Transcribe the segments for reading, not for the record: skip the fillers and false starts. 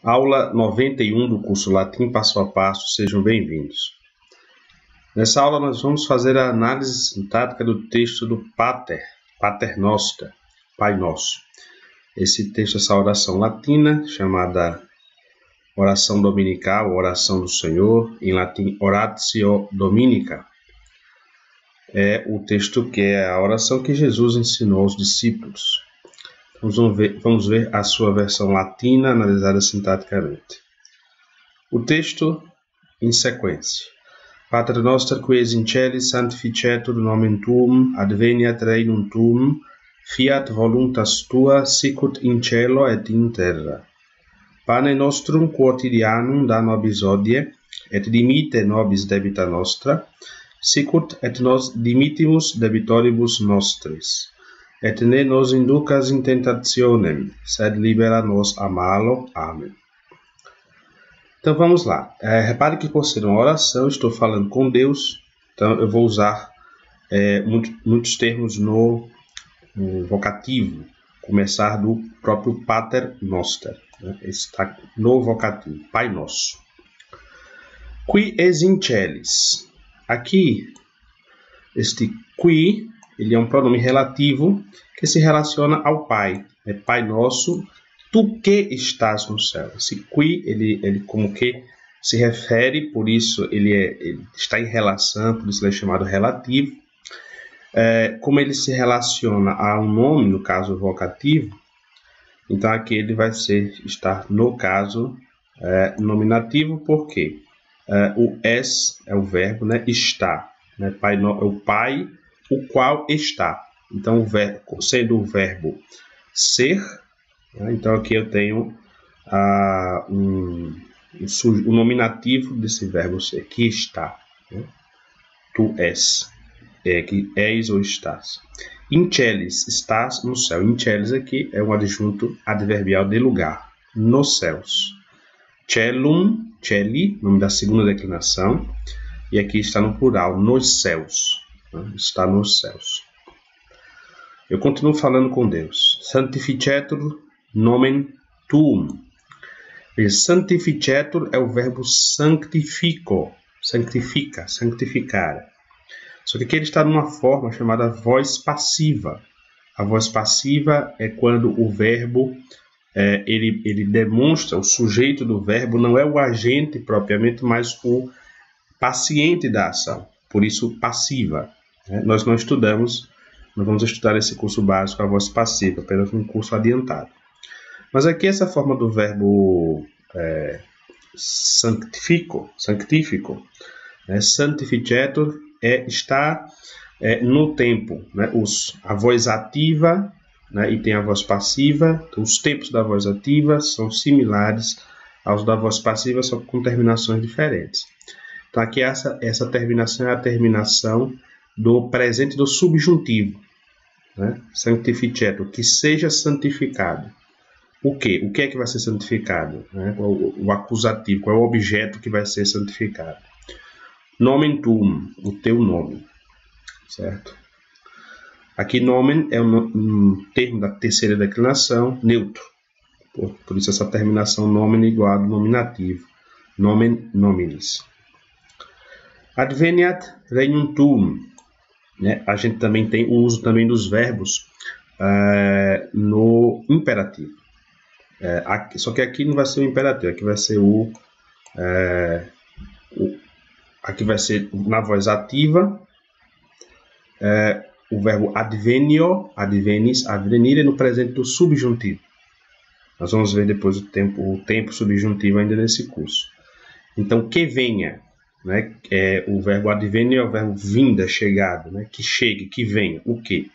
Aula 91 do curso Latim Passo a Passo, sejam bem-vindos. Nessa aula nós vamos fazer a análise sintática do texto do Pater Noster, Pai Nosso. Esse texto, essa oração latina, chamada oração dominical, oração do Senhor, em latim Oratio Dominica, é o texto que é a oração que Jesus ensinou aos discípulos. Vamos ver a sua versão latina analisada sintaticamente. O texto em sequência. Pater noster qui es in celis sanctificetur nomen tuum, adveniat regnum tuum, fiat voluntas tua, sicut in cielo et in terra. Pane nostrum quotidianum da nobis hodie, et dimitte nobis debita nostra, sicut et nos dimittimus debitoribus nostris. Et ne nos inducas in tentationem, sed libera nos a malo. Amém. Então vamos lá. Repare que por ser uma oração, estou falando com Deus, então eu vou usar muitos termos no vocativo, começar do próprio Pater Noster, né? Está no vocativo, Pai Nosso. Qui es in celis. Aqui, este qui, ele é um pronome relativo que se relaciona ao Pai. É Pai Nosso, tu que estás no céu. Esse qui, ele como que se refere, por isso ele está em relação, por isso ele é chamado relativo. Como ele se relaciona a um nome, no caso vocativo, então aqui ele vai estar no caso nominativo, porque o es é o verbo, né? Está, né? Pai, é o Pai, o qual está. Então, sendo o verbo ser, né? Então aqui eu tenho o nominativo desse verbo ser, que está, né? Tu és, que és ou estás. In celis, estás no céu. In celis aqui é um adjunto adverbial de lugar, nos céus. Celum, celi, nome da segunda declinação, e aqui está no plural, nos céus. Está nos céus. Eu continuo falando com Deus. Sanctificetur nomen tuum. Sanctificetur é o verbo sanctifico, santifica, santificar. Só que aqui ele está numa forma chamada voz passiva. A voz passiva é quando o verbo ele demonstra, o sujeito do verbo não é o agente propriamente, mas o paciente da ação. Por isso, passiva. Nós não vamos estudar esse curso básico, a voz passiva, apenas um curso adiantado. Mas aqui essa forma do verbo sanctifico, sanctificetur, está no tempo, né? A voz ativa, né? E tem a voz passiva. Então, os tempos da voz ativa são similares aos da voz passiva, só com terminações diferentes. Então aqui essa terminação é a terminação do presente do subjuntivo, né? Sanctificetur, que seja santificado. O quê? O que é que vai ser santificado? Né? O acusativo, qual é o objeto que vai ser santificado? Nomen tuum, o teu nome, certo? Aqui nomen é um termo da terceira declinação, neutro. Por isso essa terminação nomen igual ao nominativo. Nomen nominis. Adveniat regnum tuum. Né? A gente também tem o uso também dos verbos no imperativo. Só que aqui não vai ser o imperativo, aqui vai ser aqui vai ser na voz ativa o verbo advenio, advenis, advenire no presente do subjuntivo. Nós vamos ver depois o tempo subjuntivo ainda nesse curso. Então, que venha, né? O verbo advenio é o verbo vinda, chegado, né? Que chegue, que venha. O que?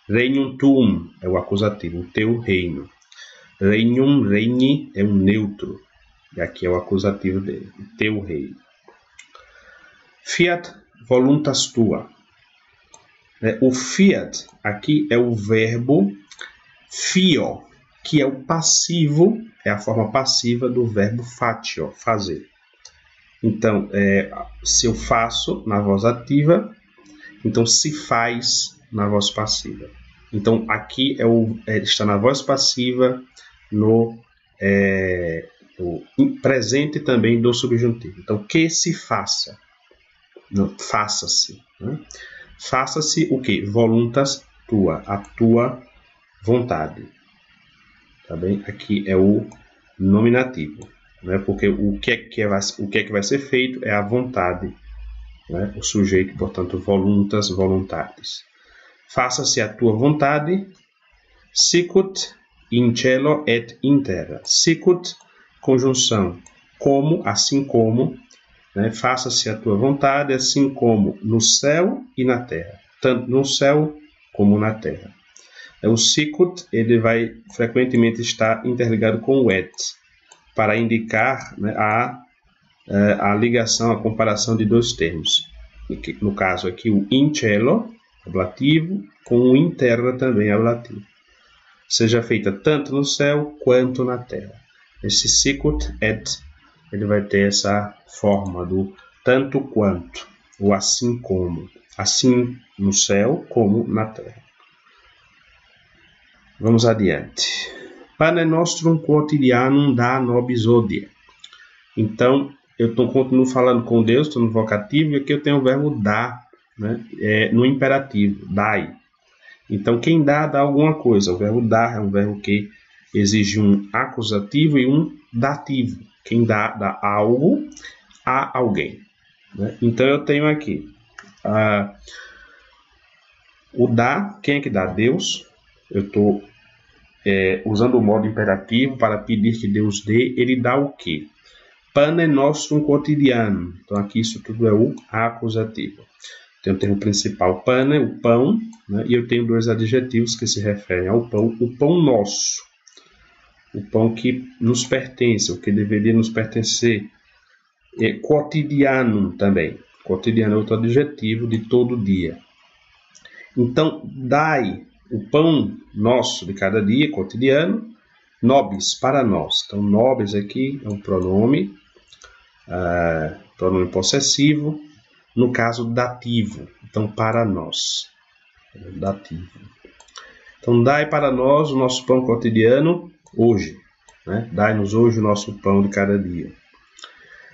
Regnum tuum é o acusativo, o teu reino. Regnum, regni é um neutro. E aqui é o acusativo dele, o teu reino. Fiat voluntas tua. O fiat aqui é o verbo fio, que é o passivo, é a forma passiva do verbo fatio, fazer. Então, se eu faço na voz ativa, então se faz na voz passiva. Então, aqui está na voz passiva no o presente também do subjuntivo. Então, que se faça. Faça-se. Né? Faça-se o que? Voluntas tua, a tua vontade. Tá bem? Aqui é o nominativo. Né? Porque o que é que vai ser feito é a vontade. Né? O sujeito, portanto, voluntas, vontades. Faça-se a tua vontade. Sicut in cielo et in terra. Sicut, conjunção, como, assim como, né? Faça-se a tua vontade, assim como no céu e na terra, tanto no céu como na terra. O sicut, ele vai frequentemente estar interligado com o et, para indicar, né, a ligação, a comparação de dois termos. No caso aqui, o in cielo, ablativo, com o in terra também ablativo. Seja feita tanto no céu quanto na terra. Esse sicut et, ele vai ter essa forma do tanto quanto, ou assim como, assim no céu como na terra. Vamos adiante. Pane nostrum quotidianum da nobis hodie. Então, eu continuo falando com Deus, estou no vocativo, e aqui eu tenho o verbo dar, né? No imperativo, dai. Então, quem dá alguma coisa. O verbo dar é um verbo que exige um acusativo e um dativo. Quem dá algo a alguém. Né? Então, eu tenho aqui o dá. Quem é que dá? Deus. Eu estou usando o modo imperativo para pedir que Deus dê. Ele dá o quê? Pane nostrum quotidianum. Então, aqui isso tudo é o acusativo. Tem o termo principal, pane, o pão, né? E eu tenho dois adjetivos que se referem ao pão. O pão nosso, o pão que nos pertence, o que deveria nos pertencer. Quotidianum também. Quotidiano é outro adjetivo de todo dia. Então, dai o pão nosso de cada dia, cotidiano, nobis, para nós. Então, nobis aqui é um pronome possessivo, no caso dativo. Então, para nós. Dativo. Então, dai para nós o nosso pão cotidiano hoje. Né? Dai-nos hoje o nosso pão de cada dia.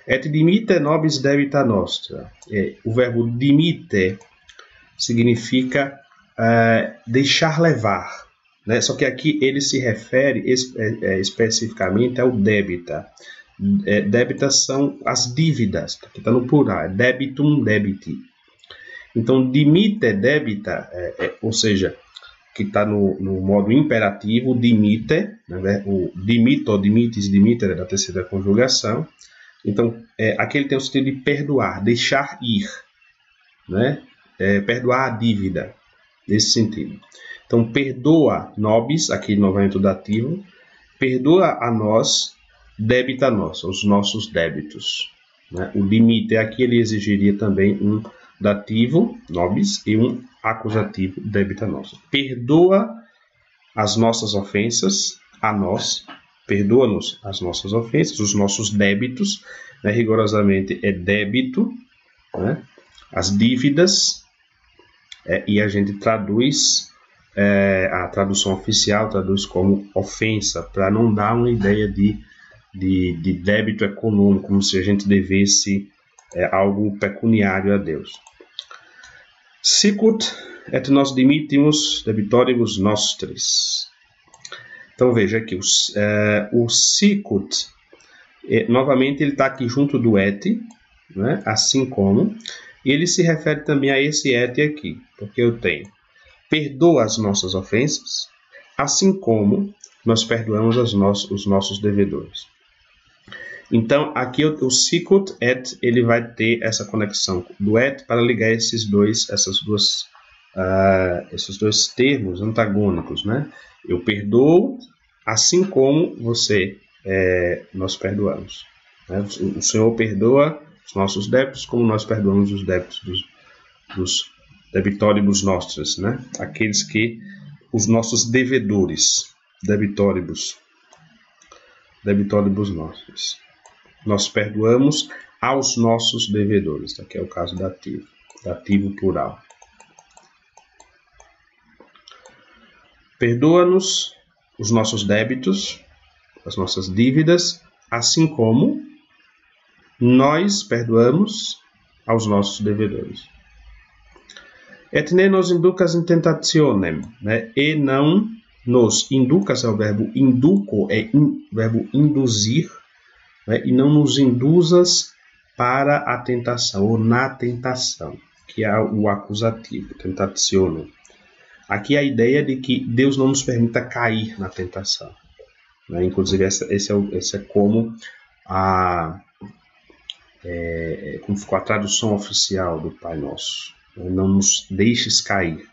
Et dimite nobis debita nostra. O verbo dimite significa deixar levar. Né? Só que aqui ele se refere especificamente ao débita. Débitas são as dívidas, aqui está no plural, debitum debiti. Então, dimite débita, ou seja, que está no modo imperativo, dimite, né? O dimito, dimites, dimiter é da terceira conjugação. Então, aqui ele tem o sentido de perdoar, deixar ir, né? Perdoar a dívida, nesse sentido. Então, perdoa nobis, aqui novamente o dativo, perdoa a nós, débita a nós, os nossos débitos. Né? O limite aqui ele exigiria também um dativo, nobis, e um acusativo, débita a nós. Perdoa as nossas ofensas a nós, perdoa-nos as nossas ofensas, os nossos débitos, né? Rigorosamente é débito, né? As dívidas, e a gente traduz, a tradução oficial traduz como ofensa, para não dar uma ideia de débito econômico, como se a gente devesse algo pecuniário a Deus. Sicut et nos dimitimus debitoribus nostris. Então veja aqui, o sicut, novamente ele está aqui junto do et, né? Assim como, e ele se refere também a esse et aqui, porque eu tenho, perdoa as nossas ofensas, assim como nós perdoamos os nossos devedores. Então, aqui o sicut et, ele vai ter essa conexão do et para ligar esses dois termos antagônicos, né? Eu perdoo, assim como nós perdoamos. Né? O Senhor perdoa os nossos débitos, como nós perdoamos os débitos dos debitoribus nostros, né? Aqueles que, os nossos devedores, debitoribus nostros. Nós perdoamos aos nossos devedores. Aqui é o caso dativo. Dativo plural. Perdoa-nos os nossos débitos, as nossas dívidas, assim como nós perdoamos aos nossos devedores. Et ne nos inducas in tentationem, né? E não nos inducas é o verbo induco, verbo induzir, né? E não nos induzas para a tentação, ou na tentação, que é o acusativo, tentationem. Aqui a ideia de que Deus não nos permita cair na tentação, né? Inclusive, esse é como como ficou a tradução oficial do Pai Nosso. Não nos deixes cair.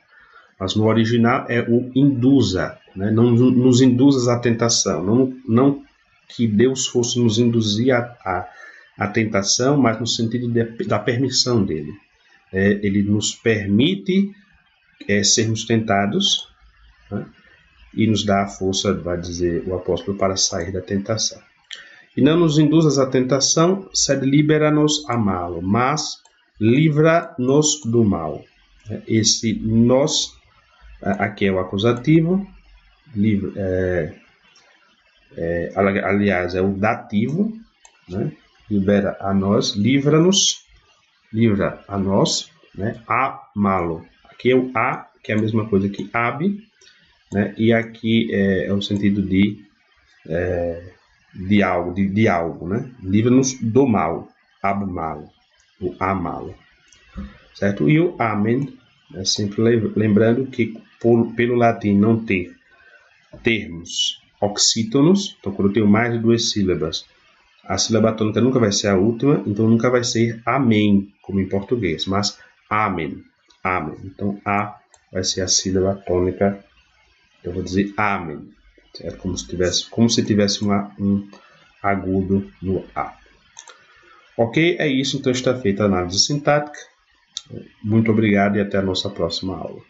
Mas no original é o induza, né? Não nos induzas à tentação. Não que Deus fosse nos induzir à tentação, mas no sentido da permissão dele. Ele nos permite sermos tentados, né? E nos dá a força, vai dizer o apóstolo, para sair da tentação. E não nos induzas à tentação, sed libera-nos a malo, mas livra-nos do mal. Esse nós, aqui é o acusativo, aliás, é o dativo, né? Libera a nós, livra-nos, livra a nós, né? A malo. Aqui é o a, que é a mesma coisa que ab, né? E aqui é o sentido de algo, né? Livra-nos do mal, ab malo, o a malo, certo? E o amen, sempre lembrando que pelo latim não ter termos oxítonos, então quando eu tenho mais de 2 sílabas, a sílaba tônica nunca vai ser a última, então nunca vai ser amém, como em português, mas amen, amen. Então a vai ser a sílaba tônica, eu vou dizer amen, certo? Como se tivesse um agudo no A. Ok, é isso. Então está feita a análise sintática. Muito obrigado e até a nossa próxima aula.